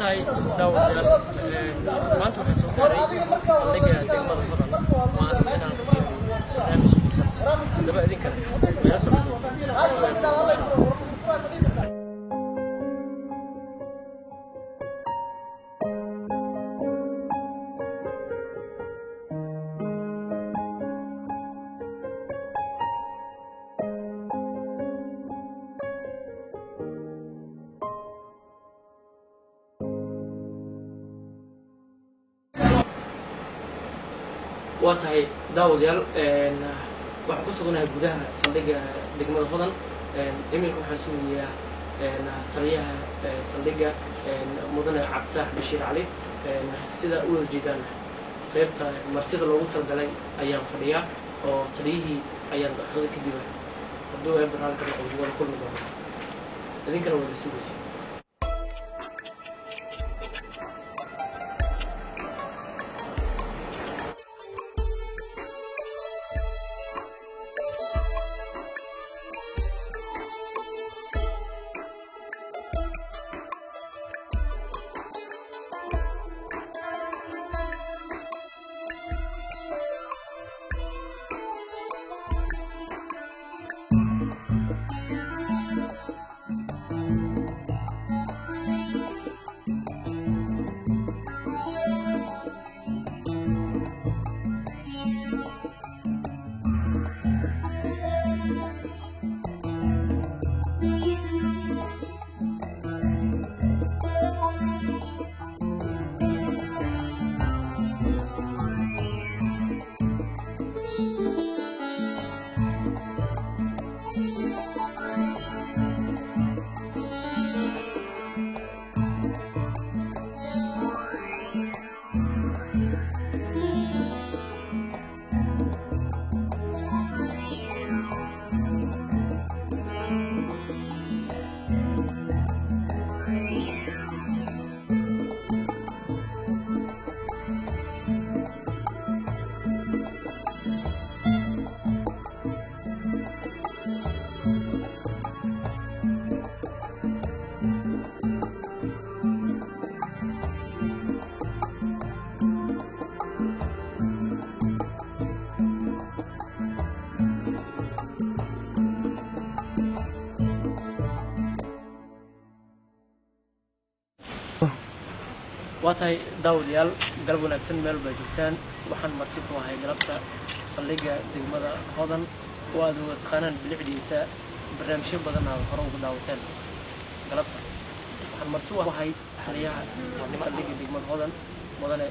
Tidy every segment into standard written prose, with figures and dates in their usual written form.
واتاي داود maanta waxay soo gaaray saldhigga degmada Hodan waan inaan barnaamijkiisa daba idin kale meelo soo واتاي داود يال waxaan ku suganahay gudaha saldhigga degmada Hodan iminka waxaan suuliyaa taliyaha saldhigga mudane Cabditax Bashiir Cali sida uu jeedaan qaybta martida loogu talgalay ayaan fadhiyaa oo taliyihii ayaan daqiiqada kadib haduu ay barnaamijka wada kulmi doono idinkana wada sugaysi واتاي داود يال قلب وناكسن ميل باجوتان وحن مرتبو هاي قلبتا صليقة دقمدا هودن وادو استخانان بالعديسة برنامجين بدنا وحروب داوتان قلبتا وحن مرتبو هاي تليها صليقة دقمدا هودن مدن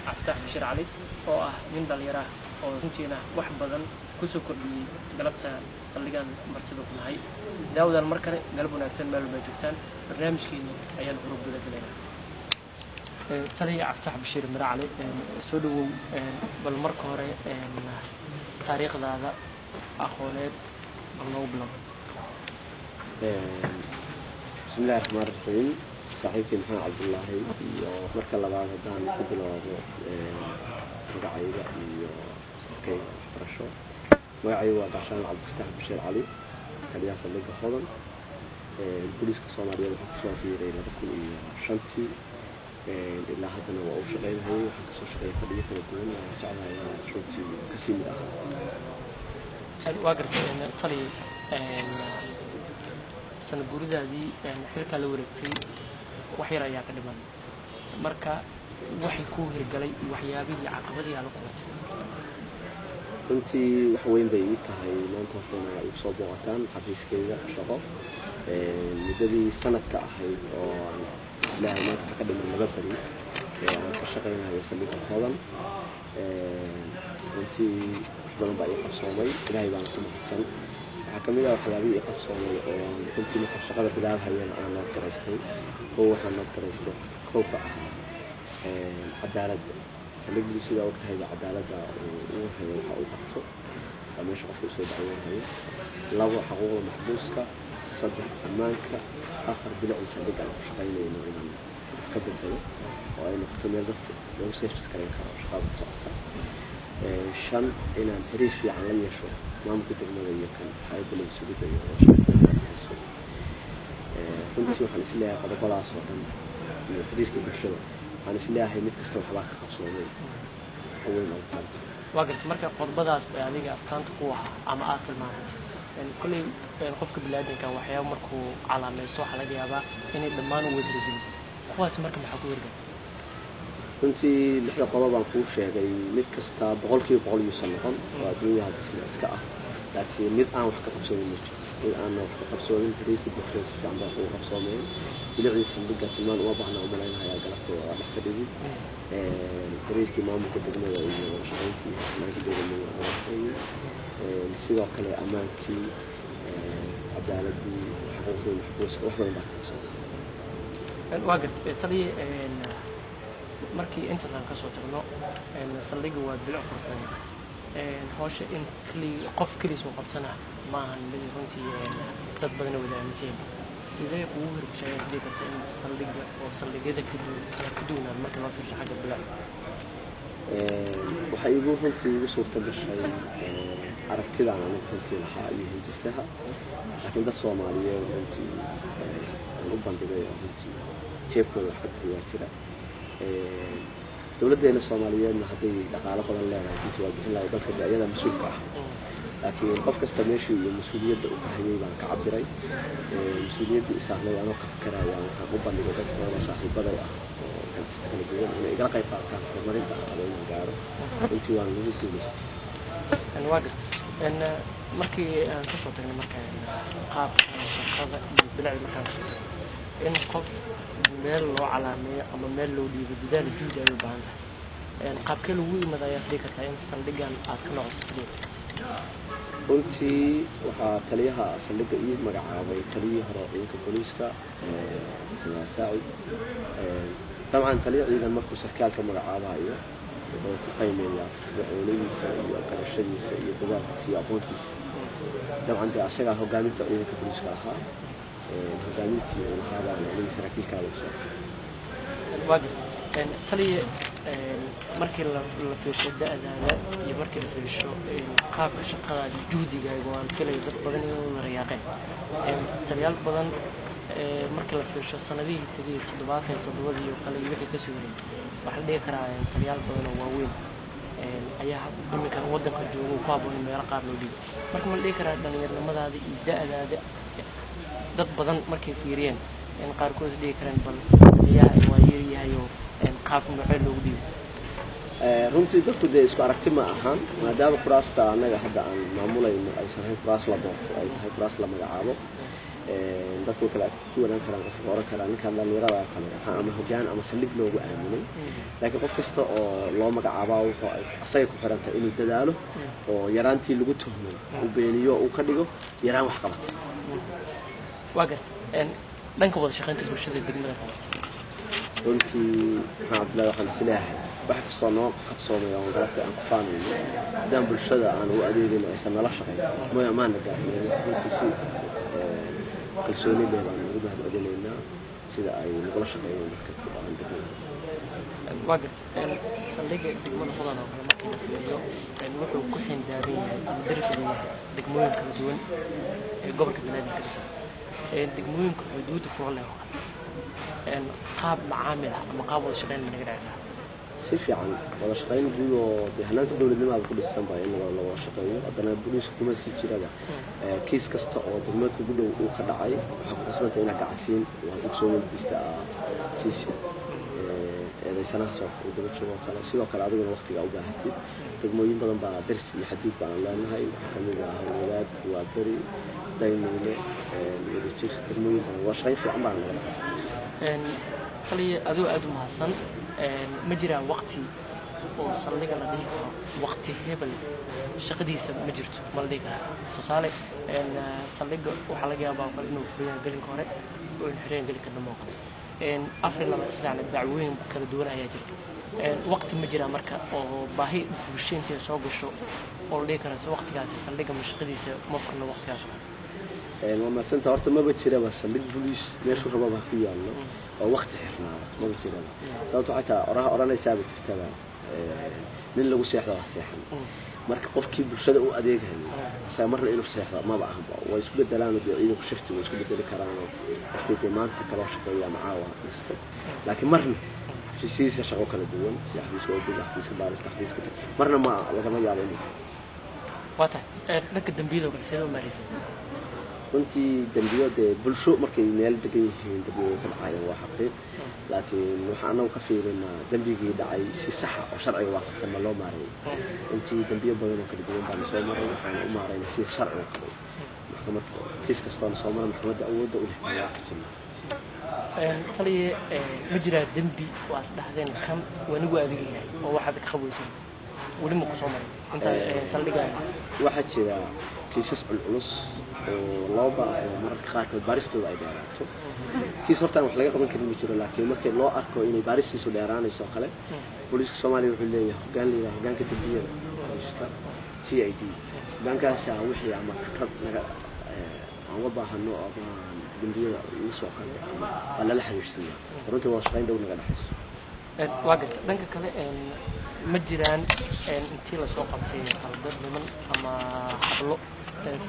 عفتاح بشير علي oo ah nin dhalinyaro oo runtiina wax badan ku soo kordhiyay galabta saldhigan martida ku nahay daawadan mar kale galab wanaagsan meel ba joogtaan barnaamijkeena ayaan hore ugu gudagalaynaa taliya Cabditax Bashiir Cali soo dhawow bal marka hore taariikhdaada aqooneed bal noo bilow bismillaahir rahmaanir rahiim صاحبي محمد عبد الله marka labaad hadaan ku bilowdo magacayga iyo kay barasho magacayga waa Gashaan Cabditax Bashiir Cali taliyaha saldhigga Hodan booliska Soomaaliyeed waxa ku soo fiiray 2005 ilaa haddana waa u shaqeynayay waxa ka soo shaqeeyay fadhiyo kala duwan oo jeclahay runtii ka sii mid ah waa gartay taliya sana guuridaadii xilka la wareegtay wax yar ayaa ka dhiman marka waxay ku hirgalay waxyaabihii caqabadii aan la kulantay runtii wax weyn bay ii tahay maanta hortana ay soo booqataan xafiiskayga shaqo muddadii sanadka ahayd oo ilaahay maanta ka dhiman laga bari aan ka shaqeynayo saldhigga Hodan runtii wax badan baa ii qarsoomay ilaahay baan ku mahadsan kamida waxyaabihii qarsoomay oo runtii marka shaqada bilaabhayeen aan la taraystay oo waxaan la taraystay kooba ah cadaalad saldhiggu sida waqtiga cadaaladda uu hayo waxa uu qabto meesha qofku soo dacwoonayo labo xuquuqda maxbuuska saddex amaanka afar bilow saldhigga ku shaqeynayay inaan ka bedelo oo ay noqoto meel dadka lagu seexis karin karo shaqada socota shan inaan xiriir fiican la yeesho maamulka degmada iyo kan hay'adda la sugidda iyo shaqada runtii waxaan is leeyahay qodobadaas oo dhan iyo xiriirka bulshada waxaan isleeyahay mid kasta waxbaa ka qabsoomay haweyn oo kale waa gartay marka qodobadaas adiga astaanta ku ahaa ama aad tilmaantay kulley qofka bilaadanka waxyaabo markuu calaamaysto waxaa laga yaabaa inay dhammaan u wadrigin kuwaas marka maxaa ku wargay runtii lixda qodob baan kuu sheegay mid kasta 100% yuusan noqon oo adduunyaha sida iska ah laakiin mid aan wax ka qabsoomin ma jiro mid aan wax ka qabsoomin xiriirka bulshada si fiican baa ugu qabsoomay bilicdiisa dhiga tilmaan uma baahna u malaynayaa galabtay waa dhex fadhigay xiriirkii maamulka degmada iyo shaqayntii maamulka degmada sidoo kale ammaankii cadaaladii xuquuqdii maxbuuska wax badan baa ka qabsoomay waa gartay taliye markii intaan ka soo tagno saldhigga waa bilic qurxoon hawsha in qof kaliis uu qabsana maahan mid runtii dad badan wada aaminsan sidee ugu hirgashay hadii karta in saldhigga oo saldhigyada kala ka duwanaan marka loo fiirsho xagga bilic waxay igu runtii igu suurta gashay aragtidaan anigu runtii lahaa iyo hindisaha laakiin dad Soomaaliyeed runtii aan u bandhigay runtii jeebkooda wax ka bixiyaa jira dawladdeena Soomaaliyeedna hadday dhaqaale badan leedahay inta waa bixin lahayd dalka iyada mas'uulka ah laakiin qof kasta meeshii iyo mas'uuliyadda uu ka hayay baan ka cabiray mas'uuliyadda isaarnay anoo ka fikiraya waxaan u bandhigay dad badan oo saaxiibaday ah oo kasta kala duwan inay igala qayb qaataan horumarinta aqoonta gaaro intii waan ugu guulaystay waa gartay markii aan ka soo tagnay markaa qaabka shaqada iyo bilicda markaan ka soo tagnay in qof meel loo calaameeyo ama meel loo dhiibo dadaal juhdi ay u baahan tahay qaabkee lagu imadayaa sidii kartaa in saldhiggan aad ka noqoto runtii waxaa taliyaha saldhigga ii magacaabay taliyihii hore ciidanka booliiska saacid dabcan taliya ciidan markuu sarkaalka magacaabayo wuxuu ku qiimeeyaa firfircoonidiisa iyo garashadiisa iyo dadaalkiisa iyo aqoontiisa dabcan dee asagaa hogaaminta ciidanka booliiska ahaa hogaamintii uu lahaa baan aniga saraakiil kala soo waa gartay taliye markii la fiirsho da'daada iyo markii la fiirsho qaabka shaqada juhdigaaga waan filay dad badan inuu waraaqeen taliyaal badan markii la fiirsho sanadihii tagay 77 iyo kale iyo wixii ka soo wareegay waxa la dhihi karaa taliyaal badan oo waaweyn ayaa iminka waddanka jooga ku haboon meelo qaar loo dhigo marka ma la dhihi karaa dhalinyarnimadaada iyo da'daada dad badan markay fiiriyeen in qaarkood dhihi karaan bal taliyaha waa yaryahay oo qaab nooc loogu dhigo runtii dadku dee isku aragti ma ahaan maadaama kuraasta anaga hadda aan maamulayno ay sahayn kuraas la doorto ay tahay kuraas la magacaabo dadku kala ku wadan karaan qof oran karaan ninkan dhalinyarada kale waxa ama hoggaan ama saldhig loogu aaminay laakiin qof kasta oo loo magacaabo wuxuu asaga ku xirantay inuu dadaalo oo yaraantii lagu tuhmay uu beeniyo uu ka dhigo yaraan wax qabata waa gartay dhanka wada shaqaynta bulshada degmada runtii waxaan isleeyahay wax kastoo noo qabsoomay oo galabta aan ku faanayno haddaan bulshada aan u adeegayno aysan nala shaqayn mooy amaana gaarnay runtii si kalsooni leh baan ugu mahadcelinaynaa sida ay nagula shaqeeyeen dadka ku dhaqan degmada waa gartay saldhigga degmada hodan oo kale markii la fiiriyo wuxuu ku xindaaban yahay darsiga degmooyin kala duwan ee gobolka banaadir ka tirsan degmooyinka xuduudda ku leh qaab macaamil ama qaab wada shaqayn naga dhacaysa si fiican wada shaqayn guud oo hanaanka dawladnimada ku dhisan baa in la wada shaqeeyo haddana booliisku kuma sii jiraba kiis kasta oo degmada ugu dhow uu ka dhacay waxaa ku qasbantay inaad gacasiin waa dugsoon dista siisi eedaysanaha soo daba joogo kale sidoo kale adiguna waqtiga u baahatid degmooyin badan baa darsi iyo xadiid baan leenahay waxaa ka mid ah hawlaad waa bari daymeyle wadajir degmooyin badan wada shaqayn fiican baan laga dhacay taliye adoo aad u mahadsan ma jiraan waqti oo saldhigga la dhihi karo waqti hebel shaqadiisa ma jirto ma la dhihi karaa tusaale saldhigga waxaa laga yaabaa bal inuu furiyaan gelinka hore oo in xireen gelinka dambe oo kale afar laba saac dacwooyin kala duwan ayaa jirta waqti ma jiraa marka oo baahi bulshada soo gasho oo la dhihi karo waqtigaasi saldhigga shaqadiisa ma furno waqtigaas وما سنت هرت ما بتشيله بس اللي بوليس ليش ربما بخفيه الله أو وقت حرنا ما بتشيله صوت حتى أرانا يسابق كتابة من اللي وسيح له الساحة marka qofkii bulshada u adeegayay isaga marna inuu seexdo maba ahanba way isku bedelaan oo ciidanku shifti way isku bedeli karaan oo qofkii dee maanta kala shaqeeya macaawa isto laakiin marna xafiisyadiisa shaqo kala duwan si xafiiska ugu xafiiska baarista xafiiska marna ma lagama yaabo inuu wata dhanka dambiyada oo sidoo marisay runtii dambiyo dee bulsho markay meel degan yihiin dambiyo ka dhacayaan waa xaqiiq laakiin waxaan anagu ka fiirinaa dambigii dhacay si sax ah oo sharciga waafaqsan ma loo maareeyay runtii dambiyo badan oo kala duwan baan soo maray waxaan u maareynay si sharciga qabay maxkamad kiis kasta oo soo maray maxkamadda awoodda u leh waafaqsan taliye ma jiraa dambi waas dhahdeen kan wanigu adeegaya oo waxaad ka qabaysan wali ma ku soo maray inta saldhigaas waxaa jira kiisas culus oo loo baahan mararka qaarkood baaristooda ay dheeraato kiis hortaan wax laga qaban karin ma jiro laakiin markii loo arko inay baaristiisu dheeraanayso kale booliiska Soomaaliya wuxuu leeyahay hoggaan leeyahay hoggaanka dambiyada booliiska CID hoggaankaas wixii ama fikrad laga aan u baahano ama dambiyada uu soo kale ama la xiriirsiiyo runtii waa shaqayn dhow naga dhaxayso waaga dhanka kale ma jiraan intii la soo qabtay qalad niman ama hablo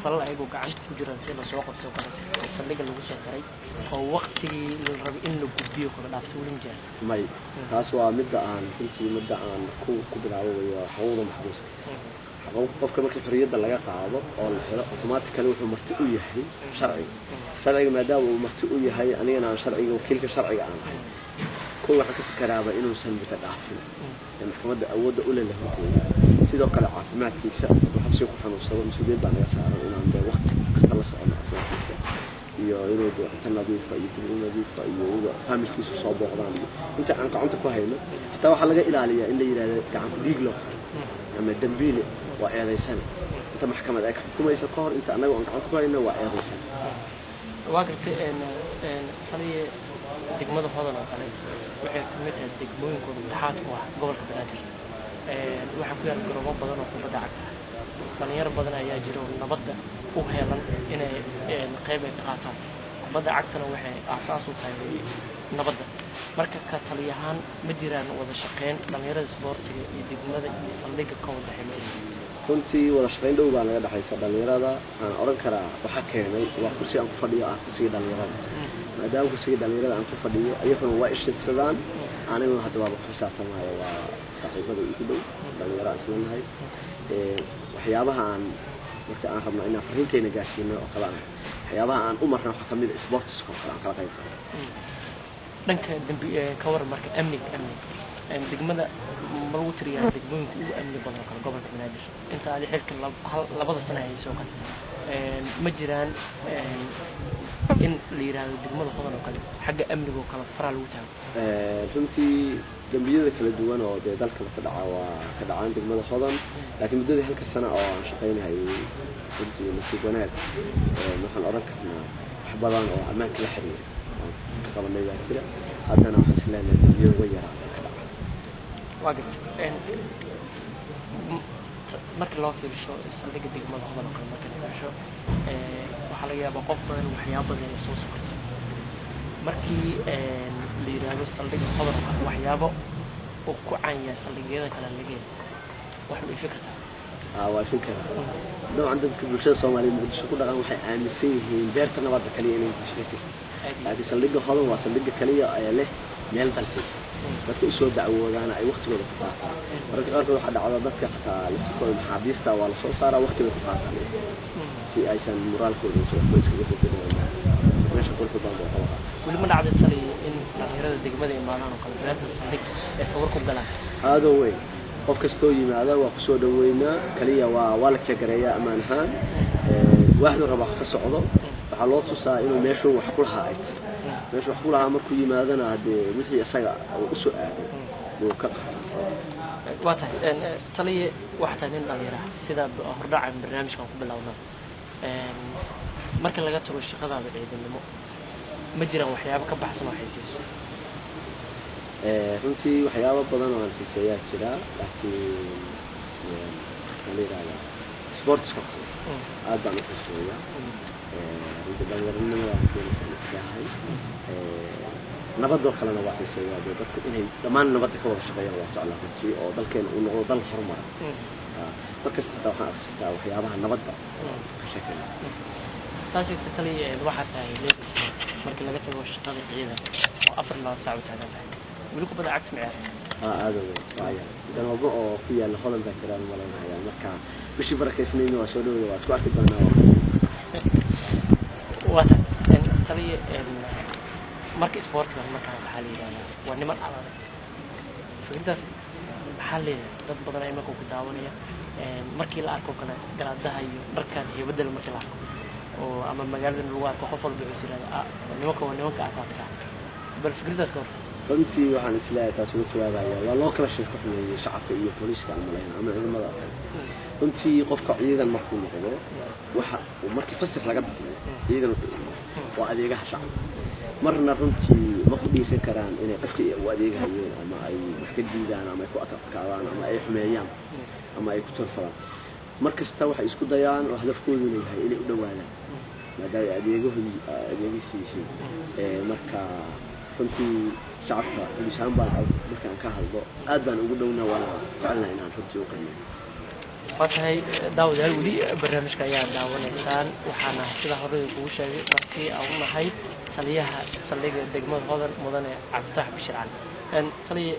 fal ayagoo gacanta ku jira intii la soo qabtay oo saldhiga lagu soo xiray oo waqtigii la rabay in la gudbiyo kala dhaafto weli ma jiraan may taas waa midda aan runtii midda aan ku bilaabayo hawada maxbuuska qofka markii xorriyadda laga qaado oo la xiro automatically wuxuu marti u yahay sharciga maadaama uu marti u yahay anigana aan sharciga wakiilka sharciga aan ahay كل واحد كفكرها إنه سن بتدافع المحكمة أود أولى له سيدو كلا عافمات كيسة وحبسيكو حنوصل مسؤولين بان يسار إنه عنده وقت كستلص عن عافمات كيسة يريد حتى نظيفة يكون نظيفة يريد فهم الكيسة صوب وغضان أنت عنك كوهيمة حتى واحد لقى إلى عليا إن يريد كعن ليجلو أما الدنبيل وعيادي سنة أنت محكمة ذاك حكومة يسكر أنت أنا وعنك كوهيمة وعيادي سنة واقعت إن صلي degmada hodan oo kale waxay ka mid tahay degmooyinkooda dhaxaad u ah gobolka Banaadir waxa ku yaal garoobo badan oo kubadda cagta dhalinyaro badan ayaa jira oo nabadda u heelan inay qayb ka qaataan kubadda cagtana waxay aasaas u tahay nabadda marka ka taliyahan ma jiraan wada shaqeyn dhalinyarada isboortiga iyo degmada iyo saldhigga ka wada xiriiraya runtii wada shaqeyn dhow baa naga dhaxaysa dhalinyarada aan oran karaa waxa keenay waa kursi aan ku fadhiyo kursiga dhalinyarada maadaama kursiga dhalinyarada aan ku fadhiyo ayaguna waa ishadsadaan aniguna hadda waa ku xisaabtamayo waa saaxiibada igu dhow dhalinyaro isla nahay waxyaabaha aan marka aan rabno inaan fariinteena gaarsiino oo kala waxyaabaha aan u marno waxa kamid ah sportska oo kala aan kala qayb qaato dhanka dambi ka war marka amniga degmada ma lagu tiriyaa degmooyinka ugu amni badan kala gobolka Banaadir inta ay xilka labada sano ay soo qad ma jiraan in la yiraahdo degmada hodan oo kale xagga amniga oo kala faraa lagu taago runtii dambiyada kala duwan oo dalka ka dhaca waa ka dhacaan degmada hodan laakiin muddada halka sano oo aan shaqeynahay runtii nasiib wanaag waxaan oran karnaa wax badan oo ammaanka la xiriira qabanay baa jira haddana waxaan isleenahay dambiyada way yaraan واقعت markii loo fiirsho saldhigga degmada hodan oo kale markii la fiirsho waxa laga yaabaa qof badan waxyaabo badan ay soo saarto markii la yiraahdo saldhigga hodan waxyaabo oo ku caanya saldhigyada kale laga wax u fikrata waa fikra noocan dadka bulshada Soomaaliyeed muqdisho ku dhaqan waxay aaminsan yihiin beerta nabadda kaliya inay ku laakiin saldhigga hodan waa saldhigga kaliya ay leh meel dalxiis dadka soo dacwoodaan ay waqtigooda ku qaataan marka qaarkood waxa dhacda dadka xataa laftikooda maxaabiista waa la soo saaraa waqtiga ku qaataan si aysan moraalkooda soo qoyska uga beddelaan meesha qolka baan oo qaba wali ma dhacday tali in dhalinyarada degmada imaanaan oo kale beerta saldhig ee sawir ku galaan aado weyn qof kastoo yimaada waa ku soo dhaweynaa kaliya waa la jagareeyaa amaan ahaan waaxdu raba ka socdo waxa loo tusaa inuu meeshu wax ku lahaa meeshu wax ku lahaa markuu yimaadana hadee wixii asaga u soo aaday buu ka waata taliye waxta nin dhalinyaro sida hordhaca barnaamijkan ku bilowna marka laga tago shaqadaada ciidanimo ma jiraan waxyaabo ka baxsan oo xiisiiso runtii waxyaabo badan oo aan xiiseeyaa jira laakiin dhalinyarada sportska aad baan u xiiseeyaa runtii dhalinyarada waa keenaysaa isdaahay nabadoo kalena waa xiiseeyaa dadku inay dhammaan nabadda ka wada shaqeeyaan waa jeclaa runtii oo dalkeena uu noqdo dal horumar markasta xataa waxaan akhristaa waxyaabaha nabadda ka sheekeeya saashigta taliya waxaa tahay leed sport markii laga tago shaqada ciidan oo 4 saac u taagan tahay weli kubadda cagta ma ciyaarta aad waaya ganoobo oo ku yaalla hodan baa jiraan malaynayaa marka bishii barakeysnayna waa soo dhowda waa isku arki doonaa wata taliya marka sportka markaa waxaa la yidhahdaa waa niman adag fikirdaas maxaa leedahay dad badan ay marka ku daawanaya markii la arko kale garaadaha iyo dharkan iyo bedel markii la arko oo ama magaalada lagu arko qof walba wuxuu yiraahdaa nimanka waa nimanka aadka bal fikirdaas ka hor runtii waxaan isleeyahay taas ugu jawaabaya waa loo kala sheeko xumeeyay shacabka iyo booliiska ama ciidamada runtii qofka ciidan markuu noqdo waxa markii fasir laga bixiyo ciidan waa adeegaha shacabka marna runtii ma ku dhiiran karaan inay qofkii u adeegayeen ama ay wax ka diidaan ama ay ku adkaadaan ama ay xumeeyaan ama ay ku torfadaan markasta waxay isku dayaan oo hadafkoodu yahay inay u dhawaadaan maadaama adeegihiisii marka runtii shacabka insaan baan markaan ka hadlo aad baan ugu dhowna waana jecelnahay inaan runtii u qiimeeyo waxay daawadayaal weli barnaamijka ayaa daawanaysaan waxaana sida hore ugu sheegay markii aan u nahay taliyaha saldhigga degmada hodan mudane cabditax bishir cali taliya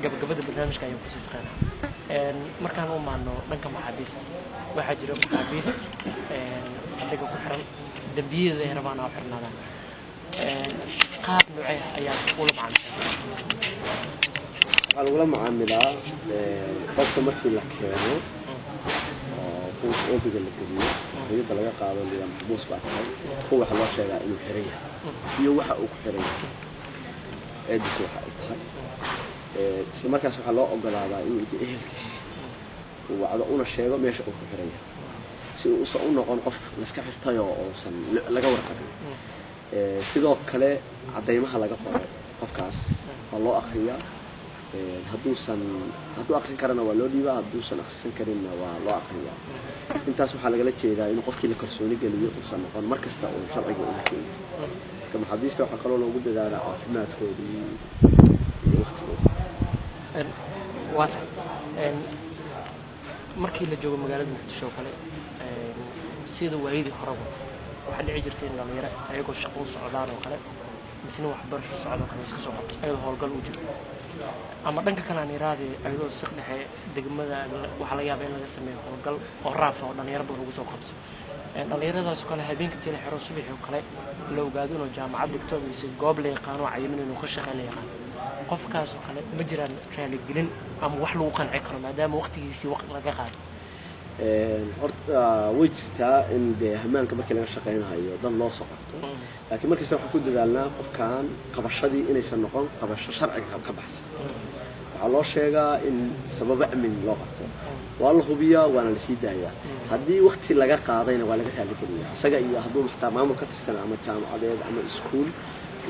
gabagabada barnaamijka ayaan kusii saqeynaa markaan u maano dhanka maxaabiista waxaa jira maxaabiis saldhigga ku xiran dambiyada ay rabaan oo xirnaadaan qaab noocee ayaa ula macaamilaa waxaa lagula macaamilaa qofka markii la keeno oo kuwa oobiga la geliyo riyada laga qaado liya maxbuus baa tahay kuwa waxa loo sheegaa inuu xiran yahay iyo waxa uu ku xiran yahay eedis waxa ay tahay isla markaas waxaa loo ogolaadaa inuu ehelkiisa uu wacdo una sheego meesha uu ku xiran yahay si uu u noqon qof laska xirtayo oosan laga warqabin sidoo kale cadaymaha laga qoro qofkaas waa loo akhriyaa hadduu akhrin karana waa loo dhiibaa hadduusan akhrisan karinna waa loo akhriyaa intaas waxaa lagala jeedaa inuu qofkii la kalsooni geliyo uusan noqon mar kasta uu sharciga ula keeno marka maxaabiista waxaa kaloo loogu dadaalaa caafimaadkoodii iyo waqtigooda waa tahay markii la joogo magaalada muqdisho oo kale sida waayadii horeba waxaa dhici jirtay in dhalinyaro ayagoo shaqo u socdaan oo kale misna waxbarasho socdo kale iska soo qabto ayadoo howlgal u jirto ama dhanka kale aan iraadee ayadoo siq dhexe degmada waxaa laga yaabaa in laga sameeyo howlgal oo raafa oo dhalinyaro badan ugu soo qabto dhalinyaradaas oo kale habeenka tii la xiro subaxii oo kale la ogaado inuu jaamacad dhigto mise goob la yaqaano cayimin inuu ka shaqeyn la yaqaan qofkaas oo kale ma jiraan raaligelin ama wax lagu qanci karo maadaama waqtigiisii laga qaado horta way jirtaa in dee hamaanka markii laga shaqeynayo dan loo soo qabto laakiin markasta waxaan ku dadaalnaa qofkan qabashadii inaysan noqon qabasho sharciga ka baxsan waxaa loo sheegaa in sababo amni loo qabto waa la hubiyaa waana la sii daayaa haddii waqti laga qaadayna waa laga raaligeliyaa isaga iyo hadduu maxtaa maamul ka tirsan ama jaamacadeed ama iskuul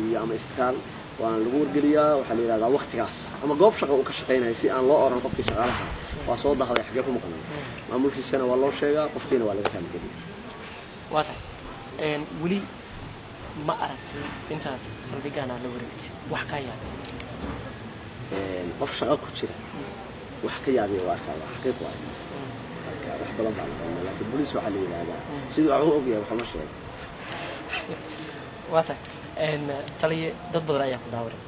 iyo ama isbitaal waana lagu wargeliyaa waxaa la yidhahdaa waqtigaas ama goob shaqo uu ka shaqeynayo si aan loo oran qofkii shaqaalaha waa soo dahday xagee ku maqnay maamulkiisana waa loo sheegaa qofkiina waa laga raaligeliyaa waa tahay weli ma aragtay intaas saldhiggaana la wareegtay wax kaa yaabay qof shaqo ku jira wax ka yaabiya waa arkaa waa xaqiiq waa taas marka wax badan baa noqonaa laakiin booliis waxaa la yidhahdaa siduu wax u ogyahay waxama sheego waa tahay taliya dad badan ayaa ku daawanay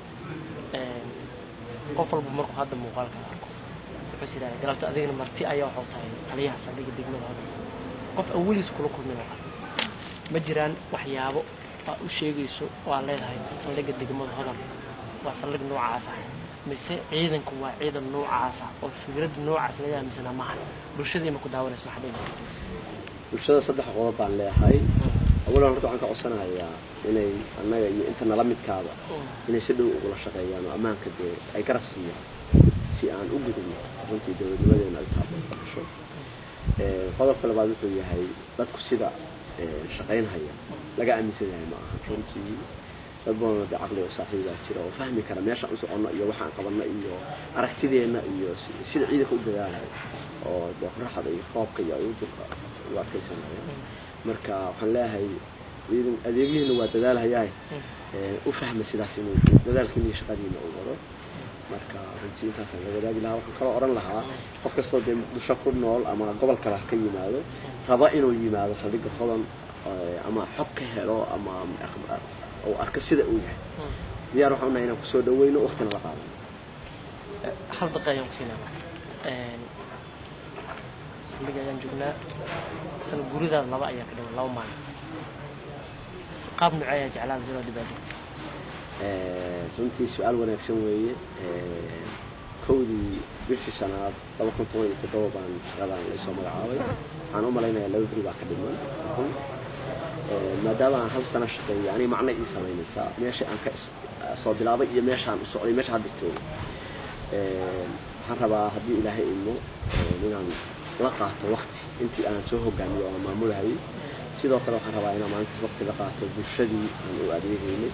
qof walba markuu hadda muuqaalka arko wuxuu yidhahdaa galabta adigana marti ayaa waxuu tahay taliyaha saldhigga degmada hodan qof awaliis kula kulmay oo kale ma jiraan waxyaabo aad u sheegayso oo aad leedahay saldhigga degmada hodan waa saldhig noocaas ah mise ciidanku waa ciidan noocaas ah oo fikradda noocaas laga aaminsana maahan bulshadii ma ku daawanayso maxaa dhihi bulshada saddex qodob baan leeyahay awalan horta waxaan ka codsanayaa inay annaga iyo inta nala midkaaba inay si dhow ugula shaqeeyaan oo ammaanka dee ay garab siiyaan si aan u gudubno runtii dowladnimadeena ay taabasho qodobka labaad wuxuu yahay dadku sida shaqeynhaya laga aaminsan yahay ma aha runtii dad badan oo caqli oo saaxiibaa jira oo fahmi kara meesha aan soconno iyo waxaan qabanno iyo aragtideena iyo sida ciidanka u dadaalayo oo qorraxda iyo roobka iyo udurka u adkaysanaya marka waxaan leeyahay ciidan adeegihiina waa dadaalhayaa u fahma sidaas inuu dadaalkiina iyo shaqadiina u wado marka runtii intaasaan la wadaagi lahaa. waxaan kaloo oran lahaa qof kastoo dee muqdisho ku nool ama gobol kale ka yimaado raba inuu yimaado saldhigga hodan ama xog ka helo ama uu arko sida uu yahay diyaar waxaan nahay inaan kusoo dhaweyno waqtina la qaadano. hal daqiiqo ayaan ku siinaa saldhigga ayaan joognaa sana guridaada laba ayaa ka dhiman 2 maalin qaab nuucee ayaa jeclaan jiroo dibaadegta runtii su-aal wanaagsan weeye. kowdii bishii shanaad 2017 baan shaqadan laysoo magacaabay. waxaan u malaynayaa 2 beri baa ka dhiman maadaama aan 1 sano shaqeeyay yani macno ii samaynaysaa meesha aan ka soo bilaabay iyo meeshaan u socday meesha hadda joogo. waxaan rabaa haddii ilaahay idmo inaan la qaato waqti intii aan soo hogaamiyo oo maamulahayay. sidoo kale waxaan rabaa inaan maalintaas waqti la qaato bulshadii aan u adeegaynay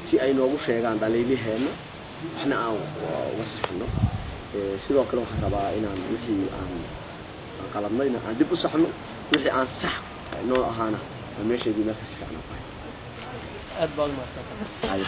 si ay noogu sheegaan dhaliiliheenna waxna aan uga saxno. sidoo kale waxaan rabaa inaan wixii aan qaladnayna aan dib u saxno wixii aan sax noo ahaana meeshaydii marka si fiican u fahay. aad baad u mahadsantahay.